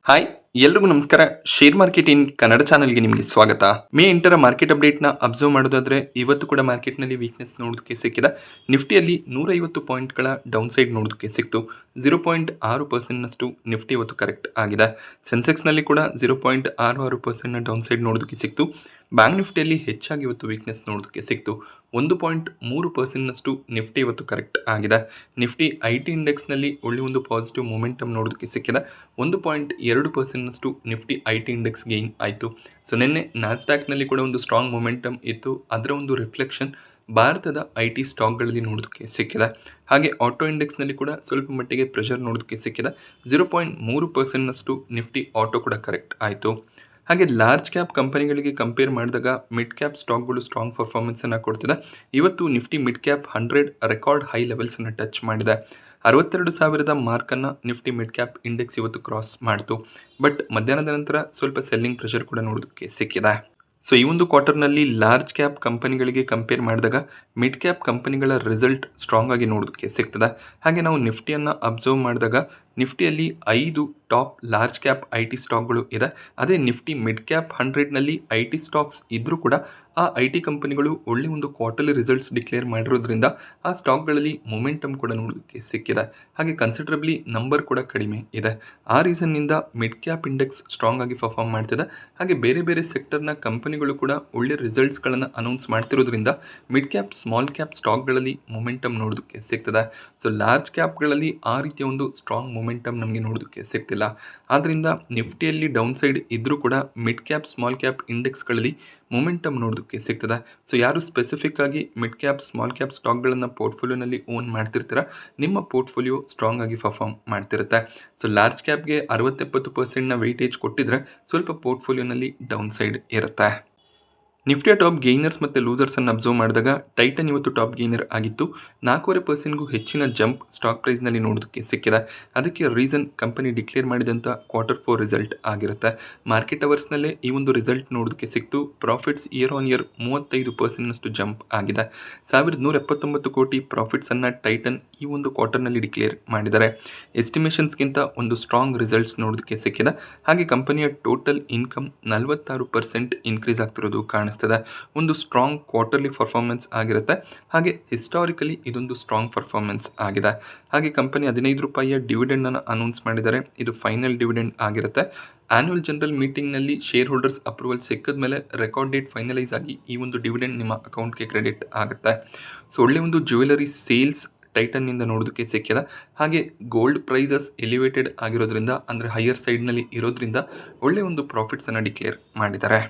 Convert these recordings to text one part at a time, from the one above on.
Hi ಎಲ್ರಿಗೂ ನಮಸ್ಕಾರ. Share market in Kannada ಚಾನಲ್ಗೆ ನಿಮಗೆ ಸ್ವಾಗತ. ಮೇ 8ರ ಮಾರ್ಕೆಟ್ ಅಪ್ಡೇಟ್ನ ಅಬ್ಸರ್ವ್ ಮಾಡೋದಾದ್ರೆ ಇವತ್ತು ಕೂಡ ಮಾರ್ಕೆಟ್ನಲ್ಲಿ ವೀಕ್ನೆಸ್ ನೋಡೋದಕ್ಕೆ ಸಿಕ್ಕಿದೆ. ನಿಫ್ಟಿಯಲ್ಲಿ 150 ಪಾಯಿಂಟ್ಗಳ ಡೌನ್ ಸೈಡ್ ನೋಡೋದಕ್ಕೆ ಸಿಕ್ತು. 0.6%ನಷ್ಟು ನಿಫ್ಟಿ ಇವತ್ತು ಕರೆಕ್ಟ್ ಆಗಿದೆ. ಸೆನ್ಸೆಕ್ಸ್ನಲ್ಲಿ ಕೂಡ 0.66%ನ ಡೌನ್ ಸೈಡ್ ನೋಡೋದಕ್ಕೆ ಸಿಕ್ತು. ಬ್ಯಾಂಕ್ ನಿಫ್ಟಿಯಲ್ಲಿ ಹೆಚ್ಚಾಗಿ ಇವತ್ತು ವೀಕ್ನೆಸ್ ನೋಡೋದಕ್ಕೆ ಸಿಕ್ತು. 1.3%ನಷ್ಟು ನಿಫ್ಟಿ ಇವತ್ತು ಕರೆಕ್ಟ್ ಆಗಿದೆ. ನಿಫ್ಟಿ IT ಇಂಡೆಕ್ಸ್ನಲ್ಲಿ ಒಳ್ಳೆ ಒಂದು ಪಾಸಿಟಿವ್ ಮೊಮೆಂಟಮ್ ನೋಡೋದಕ್ಕೆ ಸಿಕ್ಕಿದೆ. 1.2%ನಷ್ಟು ನಿಫ್ಟಿ IT ಇಂಡೆಕ್ಸ್ ಗೇನ್ ಆಯಿತು. ಸೊ ನಿನ್ನೆ ನ್ಯಾಸ್ಡ್ಯಾಕ್ನಲ್ಲಿ ಕೂಡ ಒಂದು ಸ್ಟ್ರಾಂಗ್ ಮೊಮೆಂಟಮ್ ಇತ್ತು. ಅದರ ಒಂದು ರಿಫ್ಲೆಕ್ಷನ್ ಭಾರತದ IT ಸ್ಟಾಕ್ಗಳಲ್ಲಿ ನೋಡೋದಕ್ಕೆ ಸಿಕ್ಕಿದೆ. ಹಾಗೆ ಆಟೋ ಇಂಡೆಕ್ಸ್ನಲ್ಲಿ ಕೂಡ ಸ್ವಲ್ಪ ಮಟ್ಟಿಗೆ ಪ್ರೆಷರ್ ನೋಡೋದಕ್ಕೆ ಸಿಕ್ಕಿದೆ. 0.3%ನಷ್ಟು ನಿಫ್ಟಿ ಆಟೋ ಕೂಡ ಕರೆಕ್ಟ್ ಆಯಿತು. ಹಾಗೆ ಲಾರ್ಜ್ ಕ್ಯಾಪ್ ಕಂಪನಿಗಳಿಗೆ ಕಂಪೇರ್ ಮಾಡಿದಾಗ ಮಿಡ್ ಕ್ಯಾಪ್ ಸ್ಟಾಕ್ಗಳು ಸ್ಟ್ರಾಂಗ್ ಪರ್ಫಾರ್ಮೆನ್ಸನ್ನು ಕೊಡ್ತಿದೆ. ಇವತ್ತು Nifty mid cap 100 record high ಲೆವೆಲ್ಸನ್ನು ಟಚ್ ಮಾಡಿದೆ. 62,000 ಮಾರ್ಕನ್ನು ನಿಫ್ಟಿ ಮಿಡ್ ಕ್ಯಾಪ್ ಇಂಡೆಕ್ಸ್ ಇವತ್ತು ಕ್ರಾಸ್ ಮಾಡಿತು. ಬಟ್ ಮಧ್ಯಾಹ್ನದ ನಂತರ ಸ್ವಲ್ಪ ಸೆಲ್ಲಿಂಗ್ ಪ್ರೆಷರ್ ಕೂಡ ನೋಡೋದಕ್ಕೆ ಸಿಕ್ಕಿದೆ. ಸೊ ಈ ಒಂದು ಕ್ವಾರ್ಟರ್ನಲ್ಲಿ ಲಾರ್ಜ್ ಕ್ಯಾಪ್ ಕಂಪನಿಗಳಿಗೆ ಕಂಪೇರ್ ಮಾಡಿದಾಗ ಮಿಡ್ ಕ್ಯಾಪ್ ಕಂಪನಿಗಳ ರಿಸಲ್ಟ್ ಸ್ಟ್ರಾಂಗ್ ಆಗಿ ನೋಡೋದಕ್ಕೆ ಸಿಗ್ತದೆ. ಹಾಗೆ ನಾವು ನಿಫ್ಟಿಯನ್ನು ಅಬ್ಸರ್ವ್ ಮಾಡಿದಾಗ ನಿಫ್ಟಿಯಲ್ಲಿ 5 ಟಾಪ್ ಲಾರ್ಜ್ ಕ್ಯಾಪ್ IT ಸ್ಟಾಕ್ಗಳು ಇದೆ. ಅದೇ ನಿಫ್ಟಿ ಮಿಡ್ ಕ್ಯಾಪ್ 100ನಲ್ಲಿ IT ಸ್ಟಾಕ್ಸ್ ಇದ್ದರೂ ಕೂಡ ಆ IT ಕಂಪನಿಗಳು ಒಳ್ಳೆ ಒಂದು ಕ್ವಾರ್ಟರ್ಲಿ ರಿಸಲ್ಟ್ಸ್ ಡಿಕ್ಲೇರ್ ಮಾಡಿರೋದ್ರಿಂದ ಆ ಸ್ಟಾಕ್ಗಳಲ್ಲಿ ಮೊಮೆಂಟಮ್ ಕೂಡ ನೋಡೋದಕ್ಕೆ ಸಿಕ್ಕಿದೆ. ಹಾಗೆ ಕನ್ಸಿಡರಬ್ಲಿ ನಂಬರ್ ಕೂಡ ಕಡಿಮೆ ಇದೆ. ಆ ರೀಸನ್ನಿಂದ ಮಿಡ್ ಕ್ಯಾಪ್ ಇಂಡೆಕ್ಸ್ ಸ್ಟ್ರಾಂಗ್ ಆಗಿ ಪರ್ಫಾರ್ಮ್ ಮಾಡ್ತಿದೆ. ಹಾಗೆ ಬೇರೆ ಬೇರೆ ಸೆಕ್ಟರ್ನ ಕಂಪನಿಗಳು ಕೂಡ ಒಳ್ಳೆ ರಿಸಲ್ಟ್ಸ್ಗಳನ್ನು ಅನೌನ್ಸ್ ಮಾಡ್ತಿರೋದ್ರಿಂದ ಮಿಡ್ ಕ್ಯಾಪ್ ಸ್ಮಾಲ್ ಕ್ಯಾಪ್ ಸ್ಟಾಕ್ಗಳಲ್ಲಿ ಮೊಮೆಂಟಮ್ ನೋಡೋದಕ್ಕೆ ಸಿಗ್ತದೆ. ಸೊ ಲಾರ್ಜ್ ಕ್ಯಾಪ್ಗಳಲ್ಲಿ ಆ ರೀತಿಯ ಒಂದು ಸ್ಟ್ರಾಂಗ್ ಮೊಮೆಂಟಮ್ ನಮಗೆ ನೋಡೋದಕ್ಕೆ ಸಿಗ್ತಿಲ್ಲ. ಆದ್ದರಿಂದ ನಿಫ್ಟಿಯಲ್ಲಿ ಡೌನ್ ಸೈಡ್ ಇದ್ರೂ ಕೂಡ ಮಿಡ್ ಕ್ಯಾಪ್ ಸ್ಮಾಲ್ ಕ್ಯಾಪ್ ಇಂಡೆಕ್ಸ್ಗಳಲ್ಲಿ ಮೊಮೆಂಟಮ್ ನೋಡೋದಕ್ಕೆ ಸಿಗ್ತದೆ. ಸೊ ಯಾರು ಸ್ಪೆಸಿಫಿಕ್ ಆಗಿ ಮಿಡ್ ಕ್ಯಾಪ್ ಸ್ಮಾಲ್ ಕ್ಯಾಪ್ ಸ್ಟಾಕ್ಗಳನ್ನು ಪೋರ್ಟ್ಫೋಲಿಯೋನಲ್ಲಿ ಓನ್ ಮಾಡ್ತಿರ್ತೀರ, ನಿಮ್ಮ ಪೋರ್ಟ್ಫೋಲಿಯೋ ಸ್ಟ್ರಾಂಗ್ ಆಗಿ ಪರ್ಫಾರ್ಮ್ ಮಾಡ್ತಿರುತ್ತೆ. ಸೊ ಲಾರ್ಜ್ ಕ್ಯಾಪ್ಗೆ 60-70%ನ ವೆಯ್ಟೇಜ್ ಕೊಟ್ಟಿದ್ರೆ ಸ್ವಲ್ಪ ಪೋರ್ಟ್ಫೋಲಿಯೋನಲ್ಲಿ ಡೌನ್ ಸೈಡ್ ಇರುತ್ತೆ. ನಿಫ್ಟಿಯ ಟಾಪ್ ಗೇನರ್ಸ್ ಮತ್ತು ಲೂಸರ್ಸನ್ನು ಅಬ್ಸರ್ವ್ ಮಾಡಿದಾಗ ಟೈಟನ್ ಇವತ್ತು ಟಾಪ್ ಗೇನರ್ ಆಗಿತ್ತು. 4.5%ಗೂ ಹೆಚ್ಚಿನ ಜಂಪ್ ಸ್ಟಾಕ್ ಪ್ರೈಸ್ನಲ್ಲಿ ನೋಡೋದಕ್ಕೆ ಸಿಕ್ಕಿದೆ. ಅದಕ್ಕೆ ರೀಸನ್ ಕಂಪನಿ ಡಿಕ್ಲೇರ್ ಮಾಡಿದಂಥ Q4 ರಿಸಲ್ಟ್ ಆಗಿರುತ್ತೆ. ಮಾರ್ಕೆಟ್ ಅವರ್ಸ್ನಲ್ಲೇ ಈ ಒಂದು ರಿಸಲ್ಟ್ ನೋಡೋದಕ್ಕೆ ಸಿಕ್ತು. ಪ್ರಾಫಿಟ್ಸ್ ಇಯರ್ ಆನ್ ಇಯರ್ 35%ನಷ್ಟು ಜಂಪ್ ಆಗಿದೆ. 1,179 ಕೋಟಿ ಪ್ರಾಫಿಟ್ಸನ್ನು ಟೈಟನ್ ಈ ಒಂದು ಕ್ವಾರ್ಟರ್ನಲ್ಲಿ ಡಿಕ್ಲೇರ್ ಮಾಡಿದ್ದಾರೆ. ಎಸ್ಟಿಮೇಷನ್ಸ್ಗಿಂತ ಒಂದು ಸ್ಟ್ರಾಂಗ್ ರಿಸಲ್ಟ್ಸ್ ನೋಡೋದಕ್ಕೆ ಸಿಕ್ಕಿದೆ. ಹಾಗೆ ಕಂಪನಿಯ ಟೋಟಲ್ ಇನ್ಕಮ್ 46% ಇನ್ಕ್ರೀಸ್ ಆಗ್ತಿರೋದು ಕಾಣಿಸ್ತಿದೆ. ಒಂದು ಸ್ಟ್ರಾಂಗ್ ಕ್ವಾರ್ಟರ್ಲಿ ಪರ್ಫಾರ್ಮೆನ್ಸ್ ಆಗಿರುತ್ತೆ. ಹಾಗೆ ಹಿಸ್ಟಾರಿಕಲಿ ಇದೊಂದು ಸ್ಟ್ರಾಂಗ್ ಪರ್ಫಾರ್ಮೆನ್ಸ್ ಆಗಿದೆ. ಹಾಗೆ ಕಂಪನಿ 15 ರೂಪಾಯಿಯ ಡಿವಿಡೆಂಡ್ ಅನ್ನು ಅನೌನ್ಸ್ ಮಾಡಿದ್ದಾರೆ. ಇದು ಫೈನಲ್ ಡಿವಿಡೆಂಡ್ ಆಗಿರುತ್ತೆ. ಆನ್ಯುವಲ್ ಜನರಲ್ ಮೀಟಿಂಗ್ನಲ್ಲಿ ಶೇರ್ ಹೋಲ್ಡರ್ಸ್ ಅಪ್ರೂವಲ್ ಸಿಕ್ಕಿದ ಮೇಲೆ ರೆಕಾರ್ಡ್ ಡೇಟ್ ಫೈನಲೈಸ್ ಆಗಿ ಈ ಒಂದು ಡಿವಿಡೆಂಡ್ ನಿಮ್ಮ ಅಕೌಂಟ್ಗೆ ಕ್ರೆಡಿಟ್ ಆಗುತ್ತೆ. ಸೊ ಒಳ್ಳೆ ಒಂದು ಜ್ಯುವೆಲರಿ ಸೇಲ್ಸ್ ಟೈಟನ್ನಿಂದ ನೋಡೋದಕ್ಕೆ ಸಿಕ್ಕಿದೆ. ಹಾಗೆ ಗೋಲ್ಡ್ ಪ್ರೈಸಸ್ ಎಲಿವೇಟೆಡ್ ಆಗಿರೋದ್ರಿಂದ ಅಂದರೆ ಹೈಯರ್ ಸೈಡ್ನಲ್ಲಿ ಇರೋದ್ರಿಂದ ಒಳ್ಳೆ ಒಂದು ಪ್ರಾಫಿಟ್ಸನ್ನು ಡಿಕ್ಲೇರ್ ಮಾಡಿದ್ದಾರೆ.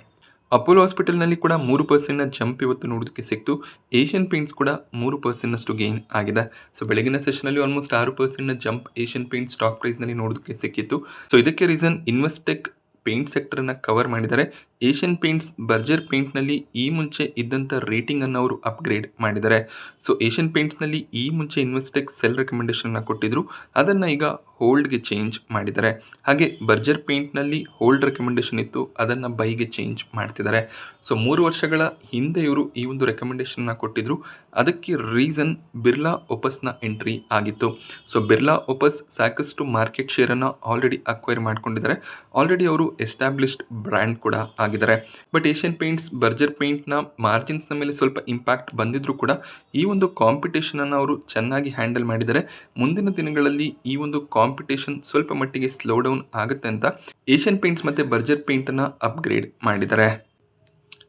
ಅಪೋಲೋ ಹಾಸ್ಪಿಟಲ್ನಲ್ಲಿ ಕೂಡ 3%ನ ಜಂಪ್ ಇವತ್ತು ನೋಡೋದಕ್ಕೆ ಸಿಕ್ತು. ಏಷ್ಯನ್ ಪೇಂಟ್ಸ್ ಕೂಡ 3%ನಷ್ಟು ಗೇನ್ ಆಗಿದೆ. ಸೊ ಬೆಳಗಿನ ಸೆಷನಲ್ಲಿ ಆಲ್ಮೋಸ್ಟ್ 6%ನ ಜಂಪ್ ಏಷ್ಯನ್ ಪೇಂಟ್ ಸ್ಟಾಕ್ ಪ್ರೈಸ್ನಲ್ಲಿ ನೋಡೋದಕ್ಕೆ ಸಿಕ್ಕಿತ್ತು. ಸೊ ಇದಕ್ಕೆ ರೀಸನ್ ಇನ್ವೆಸ್ಟೆಕ್ ಪೇಂಟ್ ಸೆಕ್ಟರನ್ನು ಕವರ್ ಮಾಡಿದ್ದಾರೆ. ಏಷ್ಯನ್ ಪೇಂಟ್ಸ್ ಬರ್ಜರ್ ಪೇಂಟ್ನಲ್ಲಿ ಈ ಮುಂಚೆ ಇದ್ದಂಥ ರೇಟಿಂಗನ್ನು ಅವರು ಅಪ್ಗ್ರೇಡ್ ಮಾಡಿದ್ದಾರೆ. ಸೊ ಏಷ್ಯನ್ ಪೇಂಟ್ಸ್ನಲ್ಲಿ ಈ ಮುಂಚೆ ಇನ್ವೆಸ್ಟೆಕ್ ಸೆಲ್ ರೆಕಮೆಂಡೇಷನ್ನ ಕೊಟ್ಟಿದ್ರು, ಅದನ್ನು ಈಗ ಹೋಲ್ಡ್ಗೆ ಚೇಂಜ್ ಮಾಡಿದ್ದಾರೆ. ಹಾಗೆ ಬರ್ಜರ್ ಪೇಂಟ್ನಲ್ಲಿ ಹೋಲ್ಡ್ ರೆಕಮೆಂಡೇಷನ್ ಇತ್ತು, ಅದನ್ನು ಬೈಗೆ ಚೇಂಜ್ ಮಾಡ್ತಿದ್ದಾರೆ. ಸೊ 3 ವರ್ಷಗಳ ಹಿಂದೆ ಇವರು ಈ ಒಂದು ರೆಕಮೆಂಡೇಷನ್ನ ಕೊಟ್ಟಿದ್ರು. ಅದಕ್ಕೆ ರೀಸನ್ ಬಿರ್ಲಾ ಒಪಸ್ನ ಎಂಟ್ರಿ ಆಗಿತ್ತು. ಸೊ ಬಿರ್ಲಾ ಒಪಸ್ ಸಾಕಷ್ಟು ಮಾರ್ಕೆಟ್ ಶೇರನ್ನು ಆಲ್ರೆಡಿ ಅಕ್ವೈರ್ ಮಾಡ್ಕೊಂಡಿದ್ದಾರೆ. ಆಲ್ರೆಡಿ ಅವರು ಎಸ್ಟಾಬ್ಲಿಷ್ಡ್ ಬ್ರ್ಯಾಂಡ್ ಕೂಡ ಆಗಿದ್ದಾರೆ. ಬಟ್ ಏಷ್ಯನ್ ಪೇಂಟ್ಸ್ ಬರ್ಜರ್ ಪೇಂಟ್ನ ಮಾರ್ಜಿನ್ಸ್ನ ಮೇಲೆ ಸ್ವಲ್ಪ ಇಂಪ್ಯಾಕ್ಟ್ ಬಂದಿದ್ರೂ ಕೂಡ ಈ ಒಂದು ಕಾಂಪಿಟೇಷನನ್ನು ಅವರು ಚೆನ್ನಾಗಿ ಹ್ಯಾಂಡಲ್ ಮಾಡಿದ್ದಾರೆ. ಮುಂದಿನ ದಿನಗಳಲ್ಲಿ ಈ ಒಂದು ಕಾಂಪಿಟೇಷನ್ ಸ್ವಲ್ಪ ಮಟ್ಟಿಗೆ ಸ್ಲೋ ಡೌನ್ ಆಗುತ್ತೆ ಅಂತ ಏಷ್ಯನ್ ಪೇಂಟ್ಸ್ ಮತ್ತು ಬರ್ಜರ್ ಪೇಂಟನ್ನು ಅಪ್ಗ್ರೇಡ್ ಮಾಡಿದ್ದಾರೆ.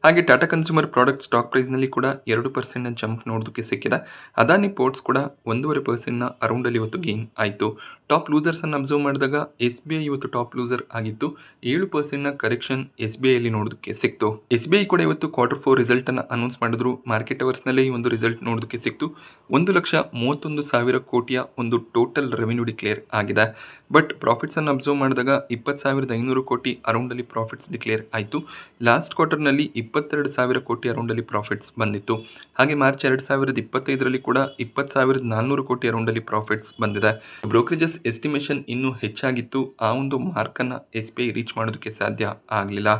ಹಾಗೆ ಟಾಟಾ ಕನ್ಸ್ಯೂಮರ್ ಪ್ರಾಡಕ್ಟ್ ಸ್ಟಾಕ್ ಪ್ರೈಸ್ನಲ್ಲಿ ಕೂಡ 2%ನ ಜಂಪ್ ನೋಡೋದಕ್ಕೆ ಸಿಕ್ಕಿದೆ. ಅದಾನಿ ಪೋರ್ಟ್ಸ್ ಕೂಡ 1.5%ನ ಅರೌಂಡಲ್ಲಿ ಇವತ್ತು ಗೇನ್ ಆಯಿತು. ಟಾಪ್ ಲೂಸರ್ಸನ್ನು ಅಬ್ಸರ್ವ್ ಮಾಡಿದಾಗ SBI ಇವತ್ತು ಟಾಪ್ ಲೂಸರ್ ಆಗಿತ್ತು. 7%ನ ಕರೆಕ್ಷನ್ SBIಯಲ್ಲಿ ನೋಡೋದಕ್ಕೆ ಸಿಕ್ತು. SBI ಕೂಡ ಇವತ್ತು Q4 ರಿಸಲ್ಟನ್ನು ಅನೌನ್ಸ್ ಮಾಡಿದ್ರು. ಮಾರ್ಕೆಟ್ ಅವರ್ಸ್ನಲ್ಲೇ ಈ ಒಂದು ರಿಸಲ್ಟ್ ನೋಡೋದಕ್ಕೆ ಸಿಕ್ತು. 1,31,000 ಕೋಟಿಯ ಒಂದು ಟೋಟಲ್ ರೆವೆನ್ಯೂ ಡಿಕ್ಲೇರ್ ಆಗಿದೆ. ಬಟ್ ಪ್ರಾಫಿಟ್ಸನ್ನು ಅಬ್ಸರ್ವ್ ಮಾಡಿದಾಗ 20,500 ಕೋಟಿ ಅರೌಂಡಲ್ಲಿ ಪ್ರಾಫಿಟ್ಸ್ ಡಿಕ್ಲೇರ್ ಆಯಿತು. ಲಾಸ್ಟ್ ಕ್ವಾರ್ಟರ್ನಲ್ಲಿ 22,000 ಕೋಟಿ ಅರೌಂಡಲ್ಲಿ ಪ್ರಾಫಿಟ್ಸ್ ಬಂದಿತ್ತು. ಹಾಗೆ ಮಾರ್ಚ್ 2025ರಲ್ಲಿ ಕೂಡ 20,400 ಕೋಟಿ ಅರೌಂಡಲ್ಲಿ ಪ್ರಾಫಿಟ್ಸ್ ಬಂದಿದೆ. ಬ್ರೋಕರೇಜಸ್ ಎಸ್ಟಿಮೇಷನ್ ಇನ್ನೂ ಹೆಚ್ಚಾಗಿತ್ತು. ಆ ಒಂದು ಮಾರ್ಕನ್ನು SBI ರೀಚ್ ಮಾಡೋದಕ್ಕೆ ಸಾಧ್ಯ ಆಗಲಿಲ್ಲ.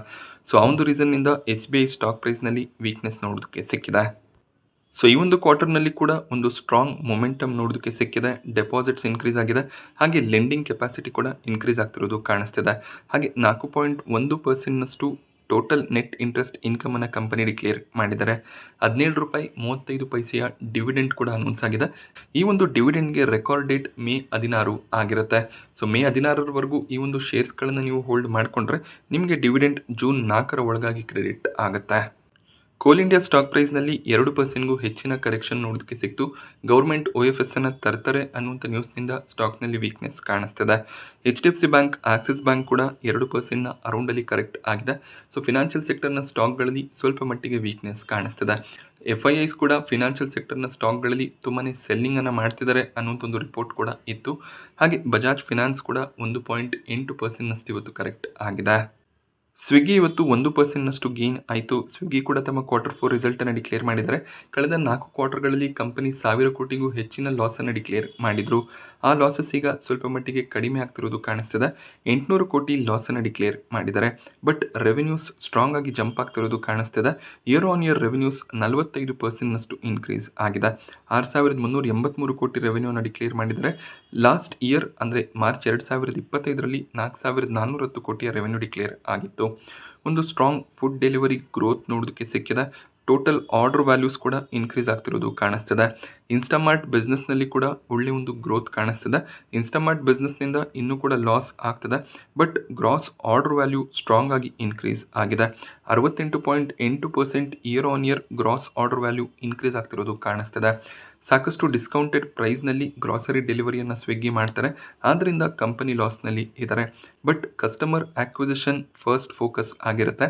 ಸೊ ಆ ಒಂದು ರೀಸನ್ನಿಂದ SBI ಸ್ಟಾಕ್ ಪ್ರೈಸ್ನಲ್ಲಿ ವೀಕ್ನೆಸ್ ನೋಡೋದಕ್ಕೆ ಸಿಕ್ಕಿದೆ. ಸೊ ಈ ಒಂದು ಕ್ವಾರ್ಟರ್ನಲ್ಲಿ ಕೂಡ ಒಂದು ಸ್ಟ್ರಾಂಗ್ ಮೊಮೆಂಟಮ್ ನೋಡೋದಕ್ಕೆ ಸಿಕ್ಕಿದೆ. ಡೆಪಾಸಿಟ್ಸ್ ಇನ್ಕ್ರೀಸ್ ಆಗಿದೆ, ಹಾಗೆ ಲೆಂಡಿಂಗ್ ಕೆಪಾಸಿಟಿ ಕೂಡ ಇನ್ಕ್ರೀಸ್ ಆಗ್ತಿರೋದು ಕಾಣಿಸ್ತಿದೆ. ಹಾಗೆ 4.1% ಟೋಟಲ್ ನೆಟ್ ಇಂಟ್ರೆಸ್ಟ್ ಇನ್ಕಮ್ ಅನ್ನು ಕಂಪನಿ ಡಿಕ್ಲೇರ್ ಮಾಡಿದ್ದಾರೆ. ₹17.35 ಡಿವಿಡೆಂಡ್ ಕೂಡ ಅನೌನ್ಸ್ ಆಗಿದೆ. ಈ ಒಂದು ಡಿವಿಡೆಂಡ್ಗೆ ರೆಕಾರ್ಡ್ ಡೇಟ್ ಮೇ 16 ಆಗಿರುತ್ತೆ. ಸೊ ಮೇ 16ರವರೆಗೂ ಈ ಒಂದು ಶೇರ್ಸ್ಗಳನ್ನು ನೀವು ಹೋಲ್ಡ್ ಮಾಡಿಕೊಂಡ್ರೆ ನಿಮಗೆ ಡಿವಿಡೆಂಡ್ ಜೂನ್ 4ರ ಒಳಗಾಗಿ ಕ್ರೆಡಿಟ್ ಆಗುತ್ತೆ. ಕೋಲ್ ಇಂಡಿಯಾ ಸ್ಟಾಕ್ ಪ್ರೈಸ್ನಲ್ಲಿ 2%ಗೂ ಹೆಚ್ಚಿನ ಕರೆಕ್ಷನ್ ನೋಡೋದಕ್ಕೆ ಸಿಕ್ತು. ಗೌರ್ಮೆಂಟ್ OFS ಅನ್ನು ತರ್ತಾರೆ ಅನ್ನುವಂಥ ನ್ಯೂಸ್ನಿಂದ ಸ್ಟಾಕ್ನಲ್ಲಿ ವೀಕ್ನೆಸ್ ಕಾಣಿಸ್ತಿದೆ. HDFC ಬ್ಯಾಂಕ್, ಆಕ್ಸಿಸ್ ಬ್ಯಾಂಕ್ ಕೂಡ 2%ನ ಅರೌಂಡಲ್ಲಿ ಕರೆಕ್ಟ್ ಆಗಿದೆ. ಸೊ ಫಿನಾನ್ಷಿಯಲ್ ಸೆಕ್ಟರ್ನ ಸ್ಟಾಕ್ಗಳಲ್ಲಿ ಸ್ವಲ್ಪ ಮಟ್ಟಿಗೆ ವೀಕ್ನೆಸ್ ಕಾಣಿಸ್ತಿದೆ. FIIs ಕೂಡ ಫಿನಾನ್ಷಿಯಲ್ ಸೆಕ್ಟರ್ನ ಸ್ಟಾಕ್ಗಳಲ್ಲಿ ತುಂಬಾ ಸೆಲ್ಲಿಂಗ್ ಅನ್ನು ಮಾಡ್ತಿದ್ದಾರೆ ಅನ್ನುವಂಥ ಒಂದು ರಿಪೋರ್ಟ್ ಕೂಡ ಇತ್ತು. ಹಾಗೆ ಬಜಾಜ್ ಫಿನಾನ್ಸ್ ಕೂಡ 1.8%ನಷ್ಟು ಇವತ್ತು ಕರೆಕ್ಟ್ ಆಗಿದೆ. ಸ್ವಿಗ್ಗಿ ಇವತ್ತು 1%ನಷ್ಟು ಗೇನ್ ಆಯಿತು. ಸ್ವಿಗ್ಗಿ ಕೂಡ ತಮ್ಮ Q4 ರಿಸಲ್ಟನ್ನು ಡಿಕ್ಲೇರ್ ಮಾಡಿದ್ದಾರೆ. ಕಳೆದ 4 ಕ್ವಾರ್ಟರ್ಗಳಲ್ಲಿ ಕಂಪನಿ 1,000 ಕೋಟಿಗೂ ಹೆಚ್ಚಿನ ಲಾಸನ್ನು ಡಿಕ್ಲೇರ್ ಮಾಡಿದರು. ಆ ಲಾಸಸ್ ಈಗ ಸ್ವಲ್ಪ ಮಟ್ಟಿಗೆ ಕಡಿಮೆ ಆಗ್ತಿರೋದು ಕಾಣಿಸ್ತಿದೆ. 800 ಕೋಟಿ ಲಾಸನ್ನು ಡಿಕ್ಲೇರ್ ಮಾಡಿದ್ದಾರೆ. ಬಟ್ ರೆವೆನ್ಯೂಸ್ ಸ್ಟ್ರಾಂಗ್ ಆಗಿ ಜಂಪ್ ಆಗ್ತಿರೋದು ಕಾಣಿಸ್ತಿದೆ. ಇಯರ್ ಆನ್ ಇಯರ್ ರೆವೆನ್ಯೂಸ್ 45%ನಷ್ಟು ಇನ್ಕ್ರೀಸ್ ಆಗಿದೆ. 6,383 ಕೋಟಿ ರೆವೆನ್ಯೂನ ಡಿಕ್ಲೇರ್ ಮಾಡಿದ್ದಾರೆ. ಲಾಸ್ಟ್ ಇಯರ್ ಅಂದರೆ ಮಾರ್ಚ್ 2025ರಲ್ಲಿ 4,410 ಕೋಟಿಯ ರೆವೆನ್ಯೂ ಡಿಕ್ಲೇರ್ ಆಗಿತ್ತು. ಒಂದು ಸ್ಟ್ರಾಂಗ್ ಫುಡ್ ಡೆಲಿವರಿ ಗ್ರೋತ್ ನೋಡೋದಕ್ಕೆ ಸಿಕ್ಕಿದೆ. ಟೋಟಲ್ ಆರ್ಡರ್ ವ್ಯಾಲ್ಯೂಸ್ ಕೂಡ ಇನ್ಕ್ರೀಸ್ ಆಗ್ತಿರೋದು ಕಾಣಿಸ್ತಿದೆ. ಇನ್ಸ್ಟಾಮಾರ್ಟ್ ಬಿಸ್ನೆಸ್ನಲ್ಲಿ ಕೂಡ ಒಳ್ಳೆ ಒಂದು ಗ್ರೋತ್ ಕಾಣಿಸ್ತಿದೆ. ಇನ್ಸ್ಟಾಮಾರ್ಟ್ ಬಿಸ್ನೆಸ್ನಿಂದ ಇನ್ನೂ ಕೂಡ ಲಾಸ್ ಆಗ್ತದೆ, but gross order value strong ಆಗಿ ಇನ್ಕ್ರೀಸ್ ಆಗಿದೆ. 68.8% year on year gross order value increase ಆಗ್ತಿರೋದು ಕಾಣಿಸ್ತಿದೆ. ಸಾಕಷ್ಟು ಡಿಸ್ಕೌಂಟೆಡ್ ಪ್ರೈಸ್ನಲ್ಲಿ ಗ್ರಾಸರಿ ಡೆಲಿವರಿಯನ್ನು ಸ್ವಿಗ್ಗಿ ಮಾಡ್ತಾರೆ, ಆದ್ದರಿಂದ ಕಂಪನಿ ಲಾಸ್ನಲ್ಲಿ ಇದ್ದಾರೆ. But customer acquisition first focus ಆಗಿರುತ್ತೆ.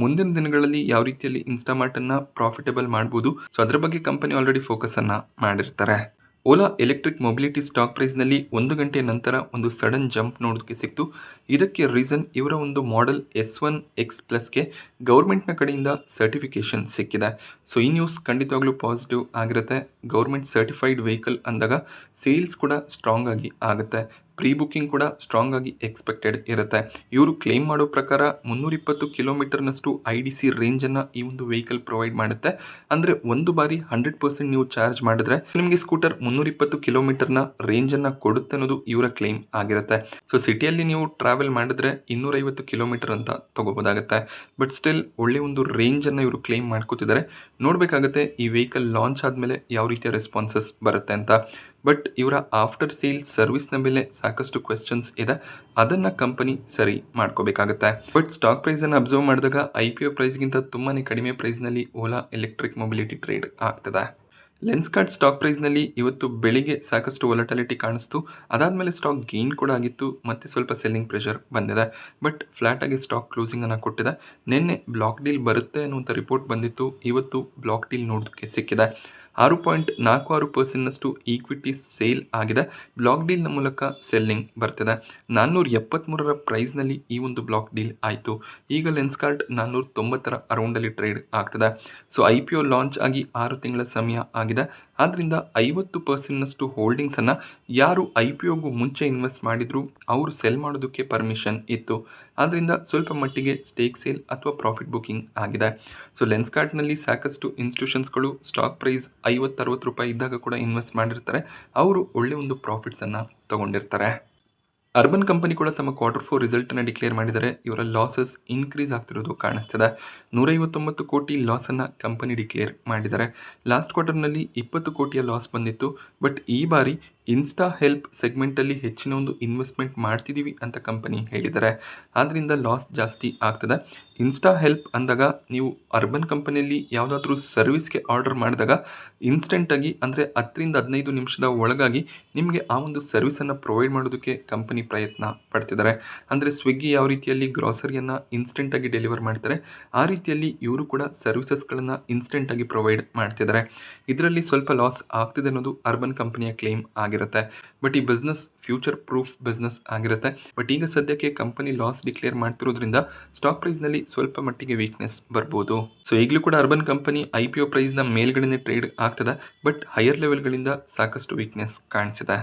ಮುಂದಿನ ದಿನಗಳಲ್ಲಿ ಯಾವ ರೀತಿಯಲ್ಲಿ ಇನ್ಸ್ಟಾಮಾರ್ಟನ್ನು ಪ್ರಾಫಿಟಬಲ್ ಮಾಡ್ಬೋದು, ಸೊ ಅದರ ಬಗ್ಗೆ ಕಂಪನಿ ಆಲ್ರೆಡಿ ಫೋಕಸನ್ನು ಮಾಡಿರ್ತಾರೆ. ಓಲಾ ಎಲೆಕ್ಟ್ರಿಕ್ ಮೊಬಿಲಿಟಿ ಸ್ಟಾಕ್ ಪ್ರೈಸ್ನಲ್ಲಿ 1 ಗಂಟೆ ನಂತರ ಒಂದು ಸಡನ್ ಜಂಪ್ ನೋಡೋದಕ್ಕೆ ಸಿಕ್ತು. ಇದಕ್ಕೆ ರೀಸನ್ ಇವರ ಒಂದು ಮಾಡೆಲ್ S1 X+ಗೆ ಗೌರ್ಮೆಂಟ್ನ ಕಡೆಯಿಂದ ಸರ್ಟಿಫಿಕೇಷನ್ ಸಿಕ್ಕಿದೆ. ಸೊ ಈ ನ್ಯೂಸ್ ಖಂಡಿತವಾಗ್ಲೂ ಪಾಸಿಟಿವ್ ಆಗಿರುತ್ತೆ. ಗೌರ್ಮೆಂಟ್ ಸರ್ಟಿಫೈಡ್ ವೆಹಿಕಲ್ ಅಂದಾಗ ಸೇಲ್ಸ್ ಕೂಡ ಸ್ಟ್ರಾಂಗ್ ಆಗಿ ಆಗುತ್ತೆ. ಪ್ರೀ ಬುಕ್ಕಿಂಗ್ ಕೂಡ ಸ್ಟ್ರಾಂಗ್ ಆಗಿ ಎಕ್ಸ್ಪೆಕ್ಟೆಡ್ ಇರುತ್ತೆ. ಇವರು ಕ್ಲೇಮ್ ಮಾಡೋ ಪ್ರಕಾರ 320 ಕಿಲೋಮೀಟರ್ನಷ್ಟು IDC ರೇಂಜನ್ನು ಈ ಒಂದು ವೆಹಿಕಲ್ ಪ್ರೊವೈಡ್ ಮಾಡುತ್ತೆ. ಅಂದರೆ ಒಂದು ಬಾರಿ 100% ನೀವು ಚಾರ್ಜ್ ಮಾಡಿದ್ರೆ ನಿಮಗೆ ಸ್ಕೂಟರ್ 320 ಕಿಲೋಮೀಟರ್ನ ರೇಂಜನ್ನು ಕೊಡುತ್ತೆ ಅನ್ನೋದು ಇವರ ಕ್ಲೇಮ್ ಆಗಿರುತ್ತೆ. ಸೊ ಸಿಟಿಯಲ್ಲಿ ನೀವು ಟ್ರಾವೆಲ್ ಮಾಡಿದ್ರೆ 250 ಕಿಲೋಮೀಟರ್ ಅಂತ ತಗೋಬೋದಾಗುತ್ತೆ. ಬಟ್ ಸ್ಟಿಲ್ ಒಳ್ಳೆ ಒಂದು ರೇಂಜನ್ನು ಇವರು ಕ್ಲೇಮ್ ಮಾಡ್ಕೋತಿದ್ದಾರೆ. ನೋಡಬೇಕಾಗುತ್ತೆ ಈ ವೆಹಿಕಲ್ ಲಾಂಚ್ ಆದಮೇಲೆ ಯಾವ ರೀತಿಯ ರೆಸ್ಪಾನ್ಸಸ್ ಬರುತ್ತೆ ಅಂತ. ಬಟ್ ಇವರ ಆಫ್ಟರ್ ಸೇಲ್ ಸರ್ವಿಸ್ನ ಮೇಲೆ ಸಾಕಷ್ಟು ಕ್ವೆಶ್ಚನ್ಸ್ ಇದೆ, ಅದನ್ನು ಕಂಪನಿ ಸರಿ ಮಾಡ್ಕೋಬೇಕಾಗುತ್ತೆ. ಬಟ್ ಸ್ಟಾಕ್ ಪ್ರೈಸನ್ನು ಅಬ್ಸರ್ವ್ ಮಾಡಿದಾಗ IPO ಪ್ರೈಸ್ಗಿಂತ ತುಂಬಾ ಕಡಿಮೆ ಪ್ರೈಸ್ನಲ್ಲಿ ಓಲಾ ಎಲೆಕ್ಟ್ರಿಕ್ ಮೊಬಿಲಿಟಿ ಟ್ರೇಡ್ ಆಗ್ತದೆ. ಲೆನ್ಸ್ಕಾರ್ಟ್ ಸ್ಟಾಕ್ ಪ್ರೈಸ್ನಲ್ಲಿ ಇವತ್ತು ಬೆಳಿಗ್ಗೆ ಸಾಕಷ್ಟು ವೊಲಟಿಲಿಟಿ ಕಾಣಿಸ್ತು. ಅದಾದಮೇಲೆ ಸ್ಟಾಕ್ ಗೇನ್ ಕೂಡ ಆಗಿತ್ತು, ಮತ್ತೆ ಸ್ವಲ್ಪ ಸೆಲ್ಲಿಂಗ್ ಪ್ರೆಷರ್ ಬಂದಿದೆ. ಬಟ್ ಫ್ಲಾಟ್ ಆಗಿ ಸ್ಟಾಕ್ ಕ್ಲೋಸಿಂಗನ್ನು ಕೊಟ್ಟಿದೆ. ನಿನ್ನೆ ಬ್ಲಾಕ್ ಡೀಲ್ ಬರುತ್ತೆ ಅನ್ನುವಂಥ ರಿಪೋರ್ಟ್ ಬಂದಿತ್ತು. ಇವತ್ತು ಬ್ಲಾಕ್ ಡೀಲ್ ನೋಡೋದಕ್ಕೆ ಸಿಕ್ಕಿದೆ. 6.46%ನಷ್ಟು ಈಕ್ವಿಟಿ ಸೇಲ್ ಆಗಿದೆ. ಬ್ಲಾಕ್ ಡೀಲ್ನ ಮೂಲಕ ಸೆಲ್ಲಿಂಗ್ ಬರ್ತಿದೆ. 473ರ ಪ್ರೈಸ್ನಲ್ಲಿ ಈ ಒಂದು ಬ್ಲಾಕ್ ಡೀಲ್ ಆಯಿತು. ಈಗ ಲೆನ್ಸ್ಕಾರ್ಟ್ 490ರ ಅರೌಂಡಲ್ಲಿ ಟ್ರೇಡ್ ಆಗ್ತದೆ. ಸೊ IPO ಲಾಂಚ್ ಆಗಿ 6 ತಿಂಗಳ ಸಮಯ ಆಗಿದೆ. ಆದ್ದರಿಂದ 50%ನಷ್ಟು ಹೋಲ್ಡಿಂಗ್ಸನ್ನು ಯಾರು IPOಗೂ ಮುಂಚೆ ಇನ್ವೆಸ್ಟ್ ಮಾಡಿದ್ರು ಅವರು ಸೆಲ್ ಮಾಡೋದಕ್ಕೆ ಪರ್ಮಿಷನ್ ಇತ್ತು. ಆದ್ದರಿಂದ ಸ್ವಲ್ಪ ಮಟ್ಟಿಗೆ ಸ್ಟೇಕ್ ಸೇಲ್ ಅಥವಾ ಪ್ರಾಫಿಟ್ ಬುಕಿಂಗ್ ಆಗಿದೆ. ಸೊ ಲೆನ್ಸ್ಕಾರ್ಟ್ನಲ್ಲಿ ಸಾಕಷ್ಟು ಇನ್ಸ್ಟಿಟ್ಯೂಷನ್ಸ್ಗಳು ಸ್ಟಾಕ್ ಪ್ರೈಸ್ 50-60 ರೂಪಾಯಿ ಇದ್ದಾಗ ಕೂಡ ಇನ್ವೆಸ್ಟ್ ಮಾಡಿರ್ತಾರೆ. ಅವರು ಒಳ್ಳೆ ಒಂದು ಪ್ರಾಫಿಟ್ಸನ್ನು ತಗೊಂಡಿರ್ತಾರೆ. ಅರ್ಬನ್ ಕಂಪನಿ ಕೂಡ ತಮ್ಮ Q4 ರಿಸಲ್ಟನ್ನು ಡಿಕ್ಲೇರ್ ಮಾಡಿದ್ದಾರೆ. ಇವರ ಲಾಸಸ್ ಇನ್ಕ್ರೀಸ್ ಆಗ್ತಿರೋದು ಕಾಣಿಸ್ತಿದೆ. 159 ಕೋಟಿ ಲಾಸನ್ನು ಕಂಪನಿ ಡಿಕ್ಲೇರ್ ಮಾಡಿದ್ದಾರೆ. ಲಾಸ್ಟ್ ಕ್ವಾರ್ಟರ್ನಲ್ಲಿ 20 ಕೋಟಿಯ ಲಾಸ್ ಬಂದಿತ್ತು. ಬಟ್ ಈ ಬಾರಿ ಇನ್ಸ್ಟಾ ಹೆಲ್ಪ್ ಸೆಗ್ಮೆಂಟಲ್ಲಿ ಹೆಚ್ಚಿನ ಒಂದು ಇನ್ವೆಸ್ಟ್ಮೆಂಟ್ ಮಾಡ್ತಿದ್ದೀವಿ ಅಂತ ಕಂಪನಿ ಹೇಳಿದ್ದಾರೆ. ಆದ್ದರಿಂದ ಲಾಸ್ ಜಾಸ್ತಿ ಆಗ್ತದೆ. ಇನ್ಸ್ಟಾ ಹೆಲ್ಪ್ ಅಂದಾಗ ನೀವು ಅರ್ಬನ್ ಕಂಪನಿಯಲ್ಲಿ ಯಾವುದಾದ್ರೂ ಸರ್ವಿಸ್ಗೆ ಆರ್ಡರ್ ಮಾಡಿದಾಗ ಇನ್ಸ್ಟೆಂಟಾಗಿ ಅಂದರೆ 10-15 ನಿಮಿಷದ ಒಳಗಾಗಿ ನಿಮಗೆ ಆ ಒಂದು ಸರ್ವಿಸನ್ನು ಪ್ರೊವೈಡ್ ಮಾಡೋದಕ್ಕೆ ಕಂಪನಿ ಪ್ರಯತ್ನ ಪಡ್ತಿದ್ದಾರೆ. ಅಂದರೆ ಸ್ವಿಗ್ಗಿ ಯಾವ ರೀತಿಯಲ್ಲಿ ಗ್ರಾಸರಿಯನ್ನು ಇನ್ಸ್ಟೆಂಟಾಗಿ ಡೆಲಿವರ್ ಮಾಡ್ತಾರೆ, ಆ ರೀತಿಯಲ್ಲಿ ಇವರು ಕೂಡ ಸರ್ವಿಸಸ್ಗಳನ್ನು ಇನ್ಸ್ಟೆಂಟಾಗಿ ಪ್ರೊವೈಡ್ ಮಾಡ್ತಿದ್ದಾರೆ. ಇದರಲ್ಲಿ ಸ್ವಲ್ಪ ಲಾಸ್ ಆಗ್ತಿದೆ ಅನ್ನೋದು ಅರ್ಬನ್ ಕಂಪನಿಯ ಕ್ಲೇಮ್ ಆಗಿರುತ್ತೆ. ಬಟ್ ಈ ಬಿಸ್ನೆಸ್ ಫ್ಯೂಚರ್ ಪ್ರೂಫ್ ಬಿಸ್ನೆಸ್ ಆಗಿರುತ್ತೆ. ಬಟ್ ಈಗ ಸದ್ಯಕ್ಕೆ ಕಂಪನಿ ಲಾಸ್ ಡಿಕ್ಲೇರ್ ಮಾಡ್ತಿರೋದ್ರಿಂದ ಸ್ಟಾಕ್ ಪ್ರೈಸ್ನಲ್ಲಿ ಸ್ವಲ್ಪ ಮಟ್ಟಿಗೆ ವೀಕ್ನೆಸ್ ಬರ್ಬೋದು. ಸೊ ಈಗಲೂ ಕೂಡ ಅರ್ಬನ್ ಕಂಪನಿ IPO ಪ್ರೈಸ್ನ ಮೇಲ್ಗಡೆನೆ ಟ್ರೇಡ್ ಆಗ್ತದೆ. ಬಟ್ ಹೈಯರ್ ಲೆವೆಲ್ಗಳಿಂದ ಸಾಕಷ್ಟು ವೀಕ್ನೆಸ್ ಕಾಣಿಸಿದೆ.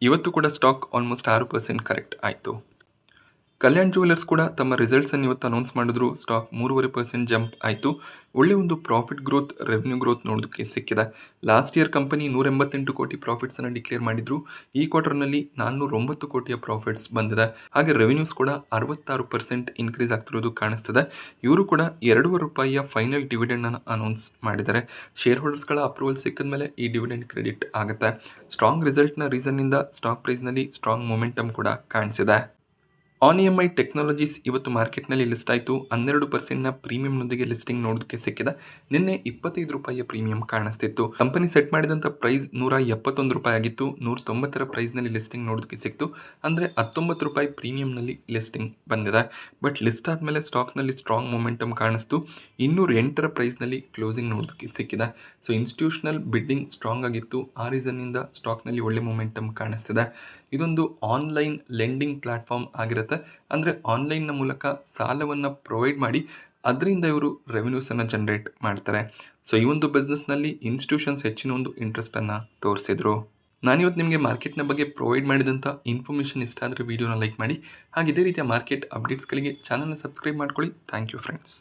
ಇವತ್ತು ಕೂಡ ಸ್ಟಾಕ್ ಆಲ್ಮೋಸ್ಟ್ 6% ಕರೆಕ್ಟ್ ಆಯಿತು. ಕಲ್ಯಾಣ್ ಜ್ಯುವೆಲರ್ಸ್ ಕೂಡ ತಮ್ಮ ರಿಸಲ್ಟ್ಸನ್ನು ಇವತ್ತು ಅನೌನ್ಸ್ ಮಾಡಿದ್ರು. ಸ್ಟಾಕ್ 3.5% ಜಂಪ್ ಆಯಿತು. ಒಳ್ಳೆ ಒಂದು ಪ್ರಾಫಿಟ್ ಗ್ರೋತ್, ರೆವೆನ್ಯೂ ಗ್ರೋತ್ ನೋಡೋದಕ್ಕೆ ಸಿಕ್ಕಿದೆ. ಲಾಸ್ಟ್ ಇಯರ್ ಕಂಪನಿ 188 ಕೋಟಿ ಪ್ರಾಫಿಟ್ಸನ್ನು ಡಿಕ್ಲೇರ್ ಮಾಡಿದ್ರು. ಈ ಕ್ವಾರ್ಟರ್ನಲ್ಲಿ 409 ಕೋಟಿಯ ಪ್ರಾಫಿಟ್ಸ್ ಬಂದಿದೆ. ಹಾಗೆ ರೆವೆನ್ಯೂಸ್ ಕೂಡ 66% ಇನ್ಕ್ರೀಸ್ ಆಗ್ತಿರೋದು ಕಾಣಿಸ್ತಿದೆ. ಇವರು ಕೂಡ ₹2.5 ಫೈನಲ್ ಡಿವಿಡೆಂಡ್ ಅನ್ನು ಅನೌನ್ಸ್ ಮಾಡಿದ್ದಾರೆ. ಶೇರ್ ಹೋಲ್ಡರ್ಸ್ಗಳ ಅಪ್ರೂವಲ್ ಸಿಕ್ಕಿದ ಮೇಲೆ ಈ ಡಿವಿಡೆಂಡ್ ಕ್ರೆಡಿಟ್ ಆಗುತ್ತೆ. ಸ್ಟ್ರಾಂಗ್ ರಿಸಲ್ಟ್ನ ರೀಸನ್ನಿಂದ ಸ್ಟಾಕ್ ಪ್ರೈಸ್ನಲ್ಲಿ ಸ್ಟ್ರಾಂಗ್ ಮೊಮೆಂಟಮ್ ಕೂಡ ಕಾಣಿಸಿದೆ. ಆನ್ಇಎಂಐ ಟೆಕ್ನಾಲಜೀಸ್ ಇವತ್ತು ಮಾರ್ಕೆಟ್ನಲ್ಲಿ ಲಿಸ್ಟ್ ಆಯಿತು. 12% ಪ್ರೀಮಿಯಂನೊಂದಿಗೆ ಲಿಸ್ಟಿಂಗ್ ನೋಡೋದಕ್ಕೆ ಸಿಕ್ಕಿದೆ. ನಿನ್ನೆ ₹25 ಪ್ರೀಮಿಯಂ ಕಾಣಿಸ್ತಿತ್ತು. ಕಂಪನಿ ಸೆಟ್ ಮಾಡಿದಂಥ ಪ್ರೈಸ್ ₹171 ಆಗಿತ್ತು. ₹190 ಪ್ರೈಸ್ನಲ್ಲಿ ಲಿಸ್ಟಿಂಗ್ ನೋಡೋದಕ್ಕೆ ಸಿಕ್ತು. ಅಂದರೆ ₹19 ಪ್ರೀಮಿಯಂನಲ್ಲಿ ಲಿಸ್ಟಿಂಗ್ ಬಂದಿದೆ. ಬಟ್ ಲಿಸ್ಟ್ ಆದಮೇಲೆ ಸ್ಟಾಕ್ನಲ್ಲಿ ಸ್ಟ್ರಾಂಗ್ ಮೊಮೆಂಟಮ್ ಕಾಣಿಸ್ತು. 208 ಪ್ರೈಸ್ನಲ್ಲಿ ಕ್ಲೋಸಿಂಗ್ ನೋಡೋದಕ್ಕೆ ಸಿಕ್ಕಿದೆ. ಸೊ ಇನ್ಸ್ಟಿಟ್ಯೂಷನಲ್ ಬಿಡ್ಡಿಂಗ್ ಸ್ಟ್ರಾಂಗ್ ಆಗಿತ್ತು. ಆ ರೀಸನ್ನಿಂದ ಸ್ಟಾಕ್ನಲ್ಲಿ ಒಳ್ಳೆ ಮೊಮೆಂಟಮ್ ಕಾಣಿಸ್ತಿದೆ. ಇದೊಂದು ಆನ್ಲೈನ್ ಲೆಂಡಿಂಗ್ ಪ್ಲಾಟ್ಫಾರ್ಮ್ ಆಗಿರುತ್ತೆ. ಅಂದರೆ ಆನ್ಲೈನ್ನ ಮೂಲಕ ಸಾಲವನ್ನು ಪ್ರೊವೈಡ್ ಮಾಡಿ ಅದರಿಂದ ಇವರು ರೆವೆನ್ಯೂಸನ್ನು ಜನರೇಟ್ ಮಾಡ್ತಾರೆ. ಸೊ ಈ ಒಂದು ಬಿಸ್ನೆಸ್ನಲ್ಲಿ ಇನ್ಸ್ಟಿಟ್ಯೂಷನ್ಸ್ ಹೆಚ್ಚಿನ ಒಂದು ಇಂಟ್ರೆಸ್ಟನ್ನು ತೋರಿಸಿದ್ರು. ನಾನಿವತ್ತು ನಿಮಗೆ ಮಾರ್ಕೆಟ್ನ ಬಗ್ಗೆ ಪ್ರೊವೈಡ್ ಮಾಡಿದಂಥ ಇನ್ಫಾರ್ಮೇಷನ್ ಇಷ್ಟ ಆದರೆ ವಿಡಿಯೋನ ಲೈಕ್ ಮಾಡಿ. ಹಾಗೆ ಇದೇ ರೀತಿಯ ಮಾರ್ಕೆಟ್ ಅಪ್ಡೇಟ್ಸ್ಗಳಿಗೆ ಚಾನಲ್ನ ಸಬ್ಸ್ಕ್ರೈಬ್ ಮಾಡ್ಕೊಳ್ಳಿ. Thank you friends.